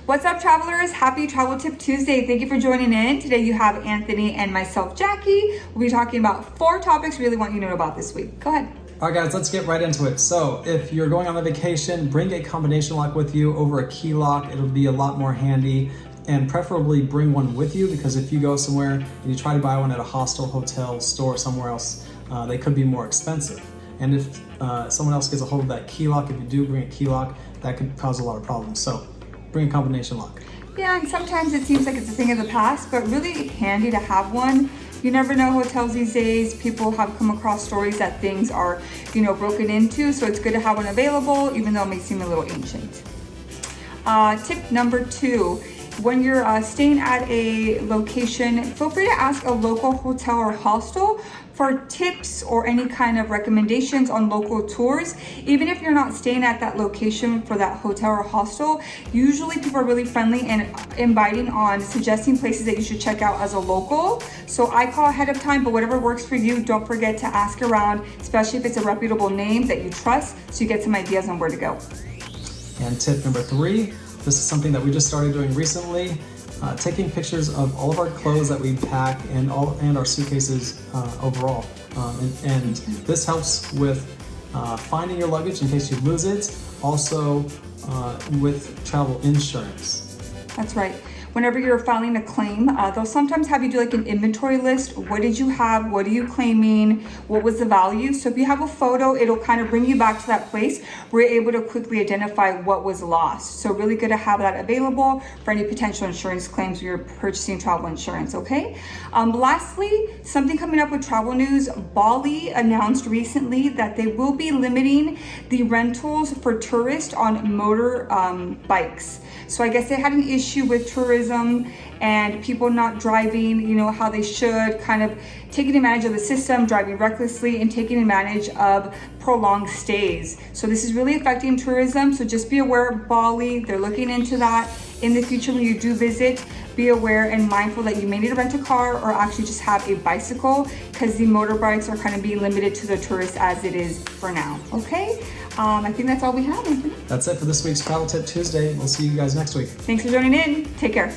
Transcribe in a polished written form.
What's up, travelers? Happy Travel Tip Tuesday. Thank you for joining in. Today you have Anthony and myself, Jackie. We'll be talking about 4 topics we really want you to know about this week. Go ahead. All right, guys, let's get right into it. So if you're going on a vacation, bring a combination lock with you over a key lock. It'll be a lot more handy, and preferably bring one with you, because if you go somewhere and you try to buy one at a hostel, hotel, store, somewhere else, they could be more expensive. And if someone else gets a hold of that key lock, if you do bring a key lock, that could cause a lot of problems. So bring a combination lock. Yeah, and sometimes it seems like it's a thing of the past, but really handy to have one. You never know, hotels these days, people have come across stories that things are, broken into. So it's good to have one available, even though it may seem a little ancient. Tip number 2. When you're staying at a location, feel free to ask a local hotel or hostel for tips or any kind of recommendations on local tours. Even if you're not staying at that location for that hotel or hostel, usually people are really friendly and inviting on suggesting places that you should check out as a local. So I call ahead of time, but whatever works for you, don't forget to ask around, especially if it's a reputable name that you trust, so you get some ideas on where to go. And tip number 3. This is something that we just started doing recently, taking pictures of all of our clothes that we pack and our suitcases overall. And this helps with finding your luggage in case you lose it, also with travel insurance. That's right. Whenever you're filing a claim, they'll sometimes have you do like an inventory list. What did you have? What are you claiming? What was the value? So if you have a photo, it'll kind of bring you back to that place where you're able to quickly identify what was lost. So really good to have that available for any potential insurance claims when you're purchasing travel insurance, okay? Lastly, something coming up with travel news, Bali announced recently that they will be limiting the rentals for tourists on motor bikes. So I guess they had an issue with tourism and people not driving, how they should, kind of taking advantage of the system, driving recklessly, and taking advantage of prolonged stays. So this is really affecting tourism. So just be aware of Bali. They're looking into that. In the future, when you do visit, be aware and mindful that you may need to rent a car or actually just have a bicycle, because the motorbikes are kind of being limited to the tourists as it is for now, okay? I think that's all we have, Anthony. That's it for this week's Travel Tip Tuesday. We'll see you guys next week. Thanks for joining in. Take care.